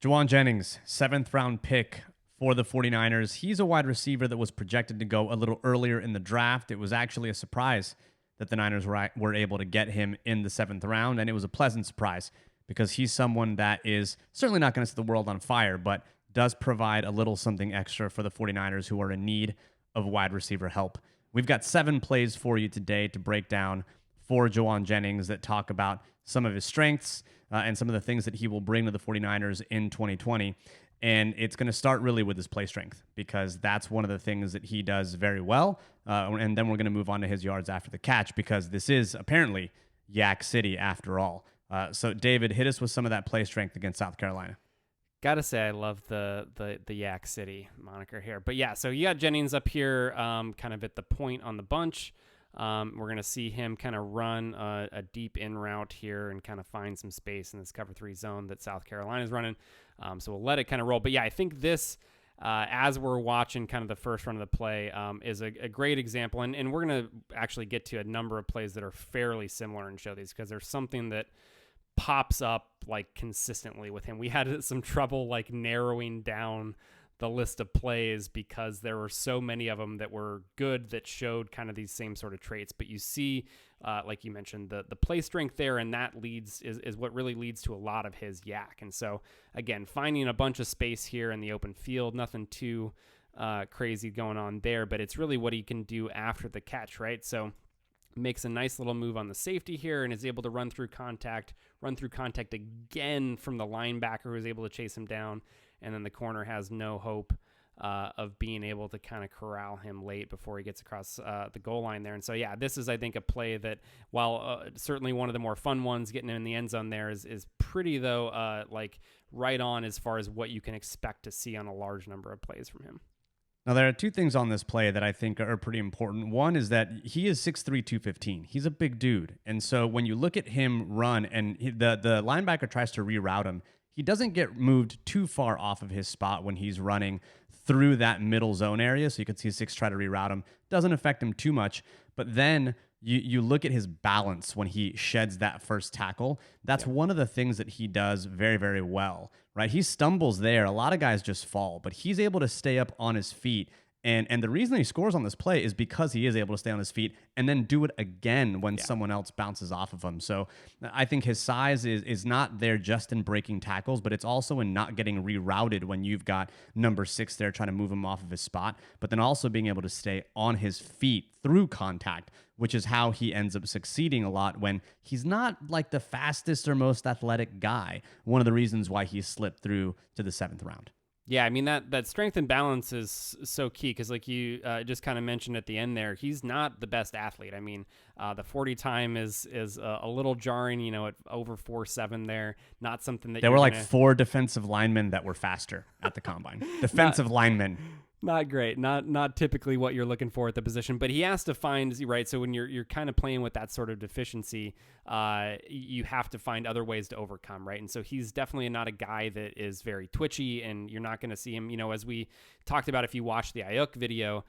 Jauan Jennings, 7th round pick for the 49ers. He's a wide receiver that was projected to go a little earlier in the draft. It was actually a surprise that the Niners were able to get him in the 7th round, and it was a pleasant surprise because he's someone that is certainly not going to set the world on fire, but does provide a little something extra for the 49ers who are in need of wide receiver help. We've got 7 plays for you today to break down for Jauan Jennings that talk about some of his strengths and some of the things that he will bring to the 49ers in 2020. And it's going to start really with his play strength because that's one of the things that he does very well. And then we're going to move on to his yards after the catch because this is apparently Yak City after all. So, David, hit us with some of that play strength against South Carolina. Gotta say, I love the Yak City moniker here. But yeah, so you got Jennings up here kind of at the point on the bunch. We're going to see him kind of run a deep in route here and kind of find some space in this cover 3 zone that South Carolina is running. So we'll let it kind of roll. But yeah, I think this, as we're watching kind of the first run of the play, is a great example. And we're going to actually get to a number of plays that are fairly similar and show these because there's something that pops up like consistently with him. We had some trouble like narrowing down the list of plays because there were so many of them that were good that showed kind of these same sort of traits. But you see, like you mentioned, the play strength there, and that is what really leads to a lot of his yak. And so again, finding a bunch of space here in the open field, nothing too crazy going on there, but it's really what he can do after the catch, right? So makes a nice little move on the safety here and is able to run through contact again from the linebacker who is able to chase him down. And then the corner has no hope of being able to kind of corral him late before he gets across the goal line there. And so, yeah, this is, I think, a play that, while certainly one of the more fun ones, getting him in the end zone there is pretty, though, like right on as far as what you can expect to see on a large number of plays from him. Now, there are 2 things on this play that I think are pretty important. One is that he is 6'3", 215. He's a big dude. And so when you look at him run and the linebacker tries to reroute him, he doesn't get moved too far off of his spot when he's running through that middle zone area. So you can see 6 try to reroute him. Doesn't affect him too much. But then you look at his balance when he sheds that first tackle. That's one of the things that he does very, very well, right? He stumbles there. A lot of guys just fall, but he's able to stay up on his feet. And the reason he scores on this play is because he is able to stay on his feet and then do it again when someone else bounces off of him. So I think his size is not there just in breaking tackles, but it's also in not getting rerouted when you've got number 6 there trying to move him off of his spot, but then also being able to stay on his feet through contact, which is how he ends up succeeding a lot when he's not like the fastest or most athletic guy. One of the reasons why he slipped through to the 7th round. Yeah, I mean, that strength and balance is so key because like you just kind of mentioned at the end there, he's not the best athlete. I mean, the 40 time is a little jarring, at over 4.7 there. Not something that there were like 4 defensive linemen that were faster at the combine. Defensive linemen. Not great. Not typically what you're looking for at the position, but he has to find, right? So when you're kind of playing with that sort of deficiency, you have to find other ways to overcome, right? And so he's definitely not a guy that is very twitchy, and you're not going to see him, as we talked about, if you watch the Ayuk video,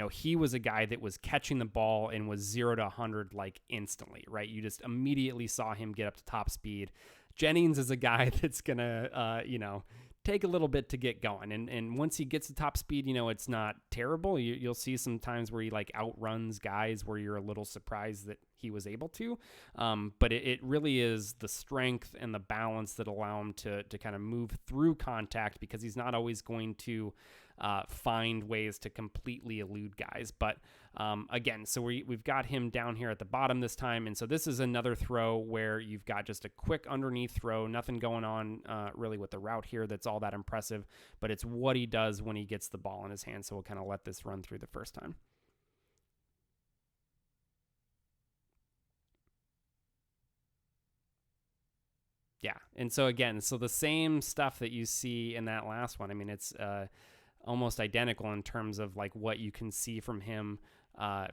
he was a guy that was catching the ball and was 0 to 100 like instantly, right? You just immediately saw him get up to top speed. Jennings is a guy that's going to, take a little bit to get going. And once he gets to top speed, it's not terrible. You'll see some times where he like outruns guys where you're a little surprised that he was able to. But it really is the strength and the balance that allow him to kind of move through contact because he's not always going to find ways to completely elude guys. But again, so we've got him down here at the bottom this time. And so this is another throw where you've got just a quick underneath throw, nothing going on really with the route here that's all that impressive, but it's what he does when he gets the ball in his hand. So we'll kind of let this run through the first time. Yeah. And so again, the same stuff that you see in that last one, I mean, it's almost identical in terms of like what you can see from him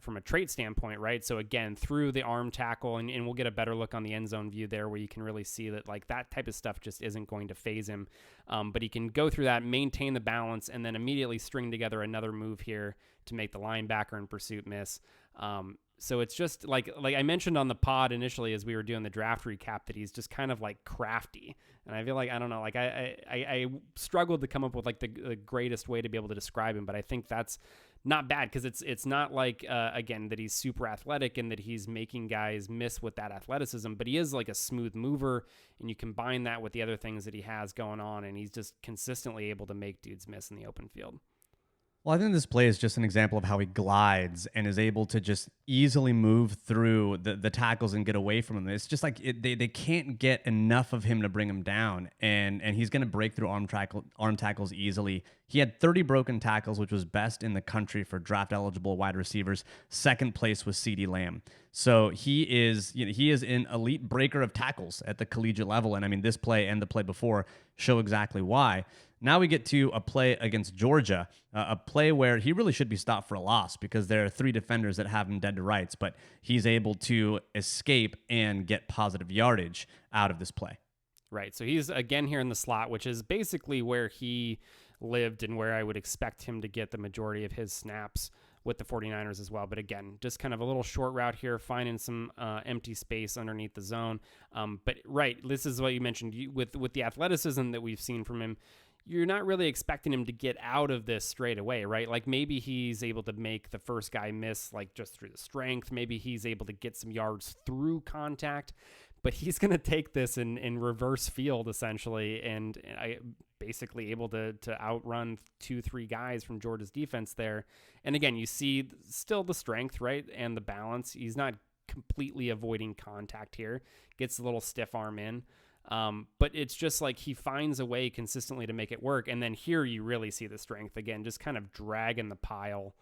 from a trait standpoint, right? So again, through the arm tackle, and we'll get a better look on the end zone view there where you can really see that like that type of stuff just isn't going to phase him. But he can go through that, maintain the balance, and then immediately string together another move here to make the linebacker in pursuit miss. So it's just like I mentioned on the pod initially as we were doing the draft recap that he's just kind of like crafty. And I feel like, I don't know, like I struggled to come up with like the greatest way to be able to describe him, but I think that's not bad because it's not like, again, that he's super athletic and that he's making guys miss with that athleticism, but he is like a smooth mover, and you combine that with the other things that he has going on, and he's just consistently able to make dudes miss in the open field. Well, I think this play is just an example of how he glides and is able to just easily move through the tackles and get away from them. It's just like they can't get enough of him to bring him down, and he's going to break through arm tackles easily. He had 30 broken tackles, which was best in the country for draft eligible wide receivers. Second place was CeeDee Lamb. So he is an elite breaker of tackles at the collegiate level, and I mean, this play and the play before show exactly why. Now we get to a play against Georgia, a play where he really should be stopped for a loss because there are 3 defenders that have him dead to rights, but he's able to escape and get positive yardage out of this play. Right. So he's again here in the slot, which is basically where he lived and where I would expect him to get the majority of his snaps with the 49ers as well. But again, just kind of a little short route here, finding some empty space underneath the zone. But right, this is what you mentioned with the athleticism that we've seen from him. You're not really expecting him to get out of this straight away, right? Like maybe he's able to make the first guy miss, like just through the strength. Maybe he's able to get some yards through contact, but he's going to take this in reverse field essentially, and I basically able to outrun 2-3 guys from Georgia's defense there. And again, you see still the strength, right, and the balance. He's not completely avoiding contact here. Gets a little stiff arm in. But it's just like he finds a way consistently to make it work. And then here you really see the strength again, just kind of dragging the pile,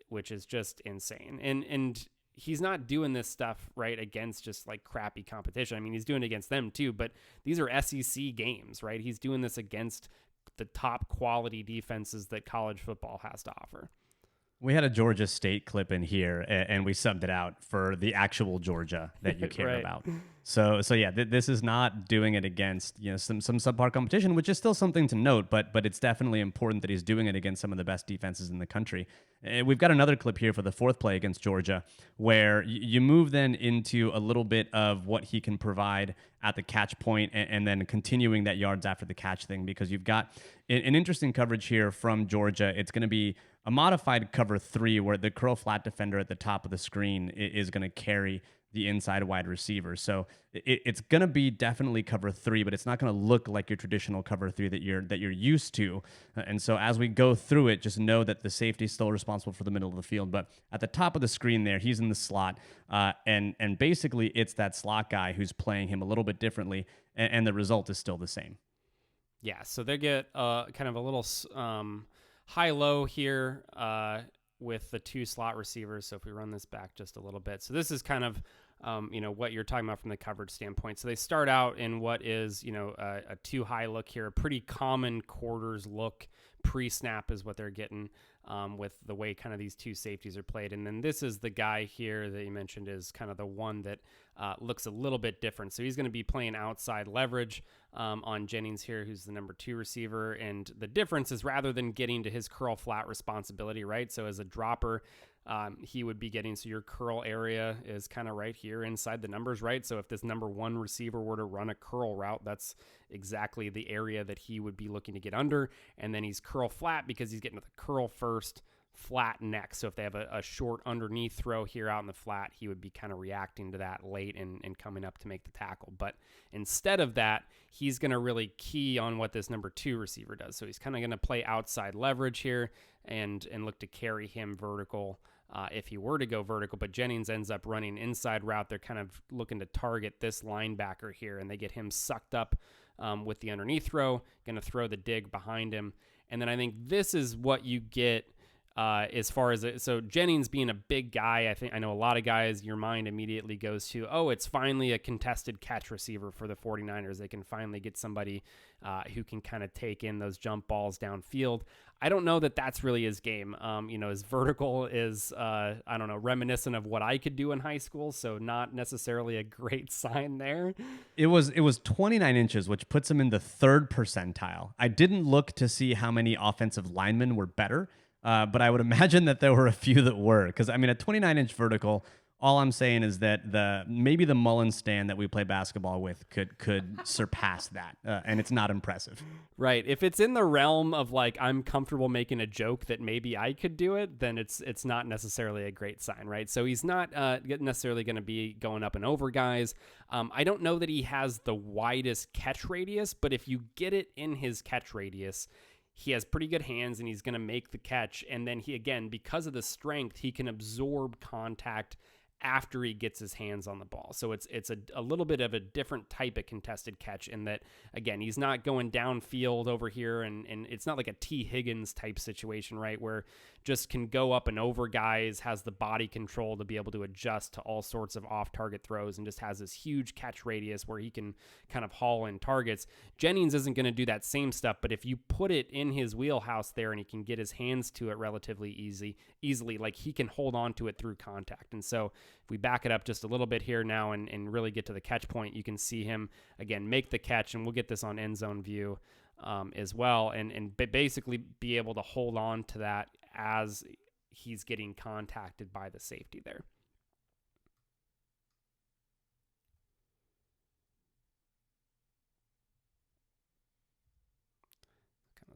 which is just insane. And he's not doing this stuff right against just like crappy competition. I mean, he's doing it against them too, but these are SEC games, right? He's doing this against the top quality defenses that college football has to offer. We had a Georgia State clip in here, and we subbed it out for the actual Georgia that you care Right. about. So yeah, this is not doing it against some subpar competition, which is still something to note. But it's definitely important that he's doing it against some of the best defenses in the country. We've got another clip here for the 4th play against Georgia, where you move then into a little bit of what he can provide at the catch point, and then continuing that yards after the catch thing, because you've got an interesting coverage here from Georgia. It's going to be a modified cover 3 where the curl flat defender at the top of the screen is going to carry the inside wide receiver. So it's going to be definitely cover 3, but it's not going to look like your traditional cover 3 that you're used to. And so as we go through it, just know that the safety is still responsible for the middle of the field. But at the top of the screen there, he's in the slot. And basically it's that slot guy who's playing him a little bit differently. And the result is still the same. Yeah. So they get kind of a little high-low here with the 2 slot receivers. So if we run this back just a little bit. So this is kind of, what you're talking about from the coverage standpoint. So they start out in what is, a 2 high look here, a pretty common quarters look. Pre-snap is what they're getting with the way kind of these 2 safeties are played. And then this is the guy here that you mentioned is kind of the one that looks a little bit different. So he's going to be playing outside leverage on Jennings here, who's the number 2 receiver. And the difference is rather than getting to his curl flat responsibility, right? So as a dropper, he would be getting, so your curl area is kind of right here inside the numbers, right? So if this number 1 receiver were to run a curl route, that's exactly the area that he would be looking to get under. And then he's curl flat because he's getting to the curl first, flat next. So if they have a short underneath throw here out in the flat, he would be kind of reacting to that late and coming up to make the tackle. But instead of that, he's going to really key on what this number 2 receiver does. So he's kind of going to play outside leverage here and look to carry him vertical if he were to go vertical. But Jennings ends up running inside route. They're kind of looking to target this linebacker here, and they get him sucked up with the underneath throw, going to throw the dig behind him. And then I think this is what you get as far as so Jennings being a big guy. I know a lot of guys, your mind immediately goes to, oh, it's finally a contested catch receiver for the 49ers. They can finally get somebody who can kind of take in those jump balls downfield. I don't know that that's really his game. His vertical is, reminiscent of what I could do in high school. So not necessarily a great sign there. It was 29 inches, which puts him in the 3rd percentile. I didn't look to see how many offensive linemen were better. but I would imagine that there were a few that were, because I mean, a 29-inch vertical. All I'm saying is that maybe the Mullen stand that we play basketball with could surpass that, and it's not impressive. Right. If it's in the realm of like I'm comfortable making a joke that maybe I could do it, then it's not necessarily a great sign, right? So he's not necessarily going to be going up and over guys. I don't know that he has the widest catch radius, but if you get it in his catch radius, he has pretty good hands and he's going to make the catch. And then he, again, because of the strength, he can absorb contact after he gets his hands on the ball. So it's a little bit of a different type of contested catch in that, again, he's not going downfield over here, and it's not like a T. Higgins type situation, right, where just can go up and over guys, has the body control to be able to adjust to all sorts of off-target throws, and just has this huge catch radius where he can kind of haul in targets. Jennings isn't going to do that same stuff, but if you put it in his wheelhouse there and he can get his hands to it relatively easily, like he can hold on to it through contact. And so if we back it up just a little bit here now and really get to the catch point, you can see him, again, make the catch, and we'll get this on end zone view as well, and basically be able to hold on to that as he's getting contacted by the safety there.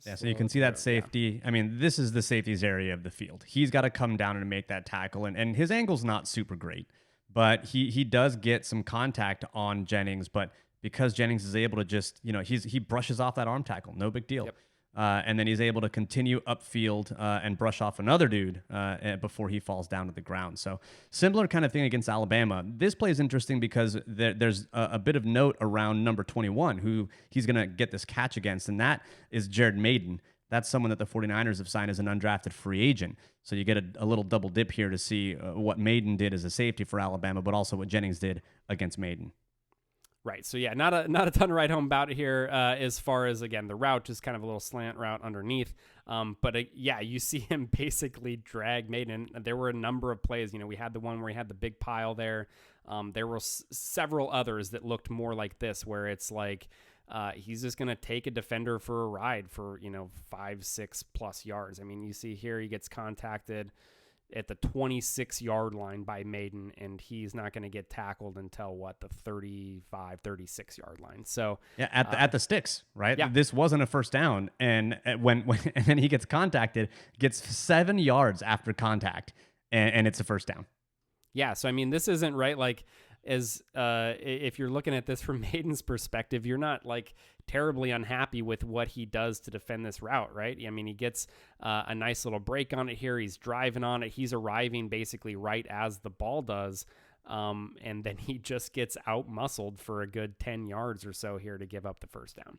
Yeah, so you can see that safety. Yeah. I mean, this is the safety's area of the field. He's got to come down and make that tackle, and his angle's not super great, but he does get some contact on Jennings, but because Jennings is able to just, he brushes off that arm tackle, no big deal. Yep. And then he's able to continue upfield and brush off another dude before he falls down to the ground. So similar kind of thing against Alabama. This play is interesting because there's a bit of note around number 21, who he's going to get this catch against, and that is Jared Maiden. That's someone that the 49ers have signed as an undrafted free agent. So you get a little double dip here to see what Maiden did as a safety for Alabama, but also what Jennings did against Maiden. Right. So yeah, not a ton to write home about here as far as, again, the route, just kind of a little slant route underneath. But yeah, you see him basically drag Maiden. There were a number of plays. We had the one where he had the big pile there. There were several others that looked more like this, where it's like he's just going to take a defender for a ride for 5-6+ yards. I mean, you see here he gets contacted at the 26-yard line by Maiden, and he's not going to get tackled until the 36-yard line. So yeah, at the sticks, right? Yeah. This wasn't a first down, and when and then he gets contacted, gets 7 yards after contact, and it's a first down. Yeah, so I mean, this isn't right. Like, as if you're looking at this from Maiden's perspective, you're not like terribly unhappy with what he does to defend this route, right? I mean, he gets a nice little break on it here. He's driving on it. He's arriving basically right as the ball does. And then he just gets out-muscled for a good 10 yards or so here to give up the first down.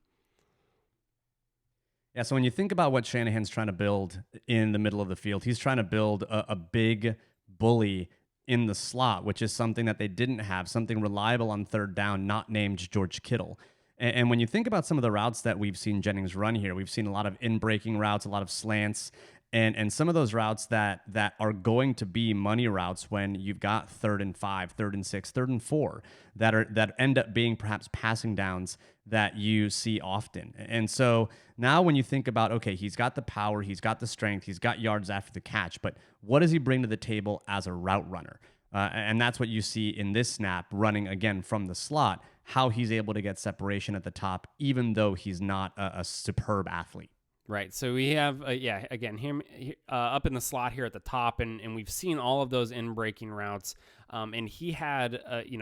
Yeah, so when you think about what Shanahan's trying to build in the middle of the field, he's trying to build a big bully in the slot, which is something that they didn't have, something reliable on third down, not named George Kittle. And when you think about some of the routes that we've seen Jennings run here, we've seen a lot of in-breaking routes, a lot of slants, and some of those routes that are going to be money routes when you've got 3rd and 5, 3rd and 6, 3rd and 4 that end up being perhaps passing downs that you see often. And so now when you think about, okay, he's got the power, he's got the strength, he's got yards after the catch, but what does he bring to the table as a route runner? And that's what you see in this snap, running again from the slot, how he's able to get separation at the top, even though he's not a superb athlete. Right. So we have, again, him up in the slot here at the top, and we've seen all of those in-breaking routes. And he had,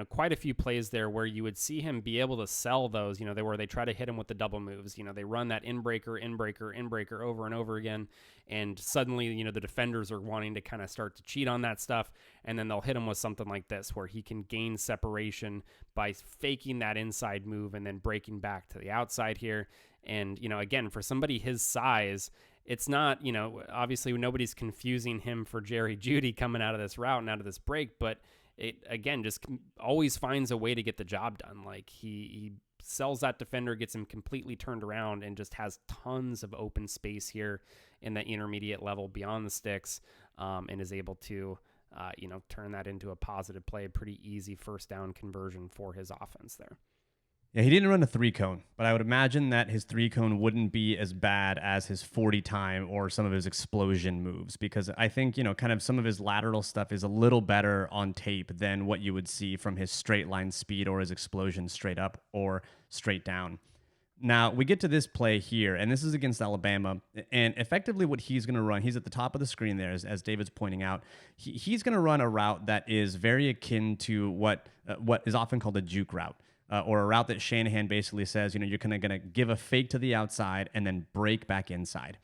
quite a few plays there where you would see him be able to sell those, where they try to hit him with the double moves. They run that in-breaker over and over again. And suddenly, the defenders are wanting to kind of start to cheat on that stuff. And then they'll hit him with something like this, where he can gain separation by faking that inside move and then breaking back to the outside here. And, again, for somebody his size, it's not, obviously nobody's confusing him for Jerry Jeudy coming out of this route and out of this break, but it, again, just always finds a way to get the job done. Like he sells that defender, gets him completely turned around, and just has tons of open space here in the intermediate level beyond the sticks, and is able to, turn that into a positive play, a pretty easy first down conversion for his offense there. Yeah, he didn't run a 3-cone, but I would imagine that his 3-cone wouldn't be as bad as his 40 time or some of his explosion moves, because I think, kind of some of his lateral stuff is a little better on tape than what you would see from his straight line speed or his explosion straight up or straight down. Now, we get to this play here, and this is against Alabama. And effectively, what he's going to run, he's at the top of the screen there, as David's pointing out. He's going to run a route that is very akin to what is often called a juke route, or a route that Shanahan basically says, you're going to give a fake to the outside and then break back inside.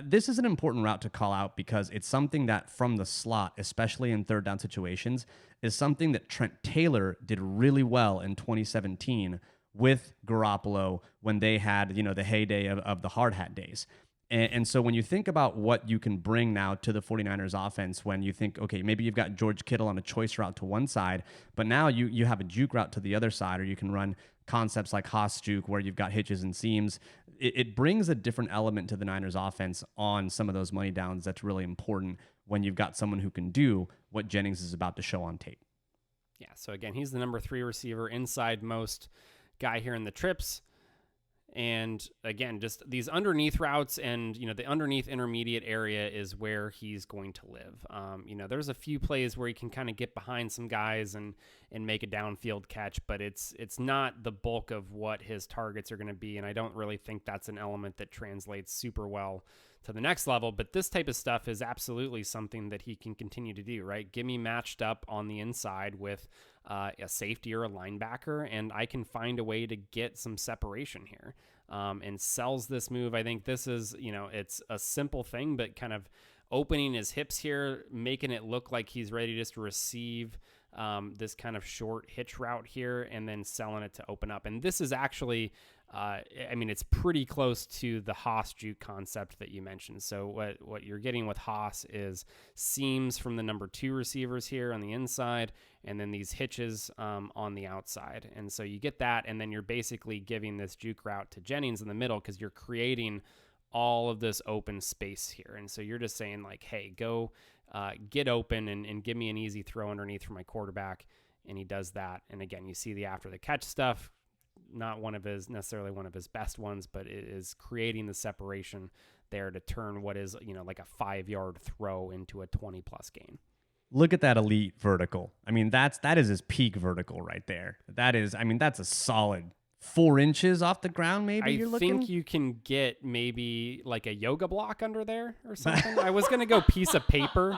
This is an important route to call out because it's something that from the slot, especially in third down situations, is something that Trent Taylor did really well in 2017 with Garoppolo when they had, the heyday of the hard hat days. And so when you think about what you can bring now to the 49ers offense, when you think, okay, maybe you've got George Kittle on a choice route to one side, but now you have a juke route to the other side, or you can run concepts like Haas juke where you've got hitches and seams. It brings a different element to the Niners offense on some of those money downs that's really important when you've got someone who can do what Jennings is about to show on tape. Yeah, so again, he's the number 3 receiver, inside most guy here in the trips. And again, just these underneath routes and, the underneath intermediate area is where he's going to live. There's a few plays where he can kind of get behind some guys and make a downfield catch, but it's not the bulk of what his targets are going to be. And I don't really think that's an element that translates super well to the next level. But this type of stuff is absolutely something that he can continue to do, right? Get me matched up on the inside with a safety or a linebacker, and I can find a way to get some separation here, and sells this move. I think this is, it's a simple thing, but kind of opening his hips here, making it look like he's ready just to receive this kind of short hitch route here, and then selling it to open up. And this is actually, it's pretty close to the Haas juke concept that you mentioned. So what you're getting with Haas is seams from the number 2 receivers here on the inside, and then these hitches on the outside. And so you get that, and then you're basically giving this juke route to Jennings in the middle because you're creating all of this open space here. And so you're just saying like, hey, go get open and give me an easy throw underneath for my quarterback. And he does that. And again, you see the after the catch stuff, not necessarily one of his best ones, but it is creating the separation there to turn what is, like a 5-yard throw into a 20+ gain. Look at that elite vertical. That is his peak vertical right there. That's a solid 4 inches off the ground, maybe. I think you can get maybe like a yoga block under there or something. I was going to go piece of paper.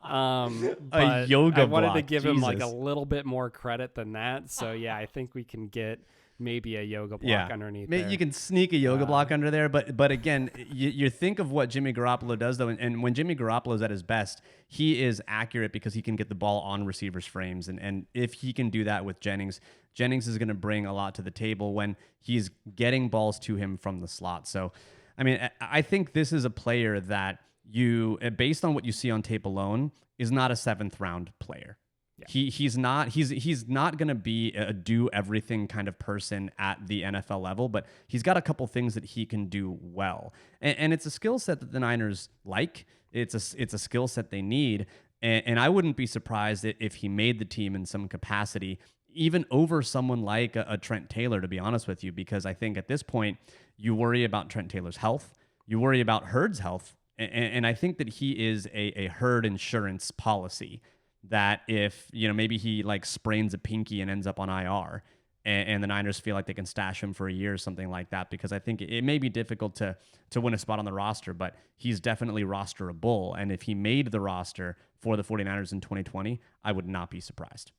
But a yoga I wanted block. to give Jesus. him like a little bit more credit than that. So yeah, I think we can get maybe a yoga block underneath there. You can sneak a yoga block under there, but again, you think of what Jimmy Garoppolo does, though, and when Jimmy Garoppolo is at his best, he is accurate because he can get the ball on receivers' frames, and if he can do that with Jennings is going to bring a lot to the table when he's getting balls to him from the slot. So, I think this is a player that based on what you see on tape alone, is not a 7th round player. Yeah. He's not going to be a do everything kind of person at the NFL level, but he's got a couple things that he can do well, and it's a skill set that the Niners like. It's a skill set they need, and I wouldn't be surprised if he made the team in some capacity, even over someone like a Trent Taylor, to be honest with you, because I think at this point you worry about Trent Taylor's health, you worry about Hurd's health, and I think that he is a Hurd insurance policy. That if, maybe he like sprains a pinky and ends up on IR and the Niners feel like they can stash him for a year or something like that, because I think it may be difficult to win a spot on the roster, but he's definitely rosterable. And if he made the roster for the 49ers in 2020, I would not be surprised.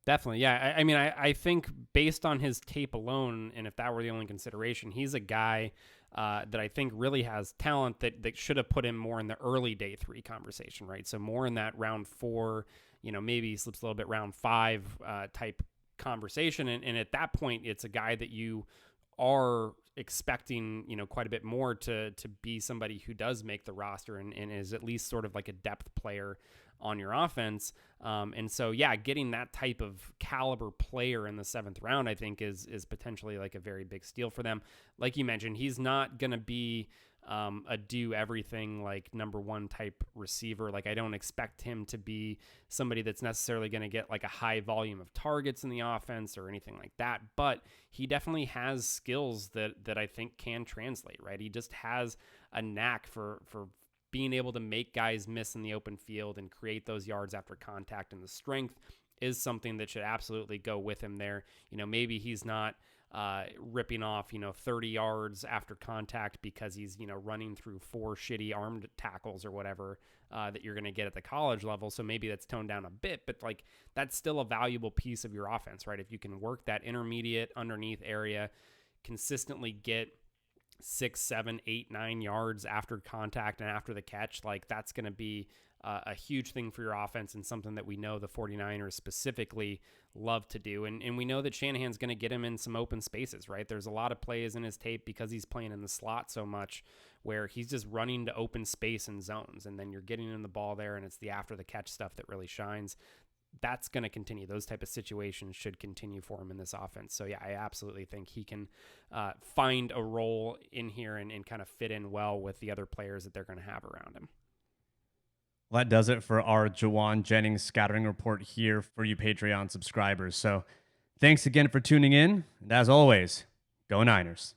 Definitely. Yeah. I think based on his tape alone, and if that were the only consideration, he's a guy that I think really has talent that should have put him more in the early day 3 conversation, right? So more in that round 4, maybe he slips a little bit round 5 type conversation. And at that point, it's a guy that you are expecting, quite a bit more to be somebody who does make the roster and is at least sort of like a depth player on your offense. And so, yeah, getting that type of caliber player in the 7th round, I think is potentially like a very big steal for them. Like you mentioned, he's not going to be a do everything like number one type receiver. Like I don't expect him to be somebody that's necessarily going to get like a high volume of targets in the offense or anything like that, but he definitely has skills that I think can translate, right? He just has a knack for being able to make guys miss in the open field and create those yards after contact, and the strength is something that should absolutely go with him there. Maybe he's not ripping off, 30 yards after contact because he's, running through 4 shitty armed tackles or whatever that you're going to get at the college level. So maybe that's toned down a bit, but like that's still a valuable piece of your offense, right? If you can work that intermediate underneath area, consistently get 6, 7, 8, 9 yards after contact and after the catch, like that's going to be a huge thing for your offense, and something that we know the 49ers specifically love to do. And we know that Shanahan's going to get him in some open spaces, right? There's a lot of plays in his tape because he's playing in the slot so much where he's just running to open space and zones, and then you're getting in the ball there, and it's the after the catch stuff that really shines. That's going to continue. Those type of situations should continue for him in this offense. So yeah, I absolutely think he can find a role in here and kind of fit in well with the other players that they're going to have around him. Well, that does it for our Jauan Jennings scattering report here for you Patreon subscribers. So thanks again for tuning in. And as always, go Niners.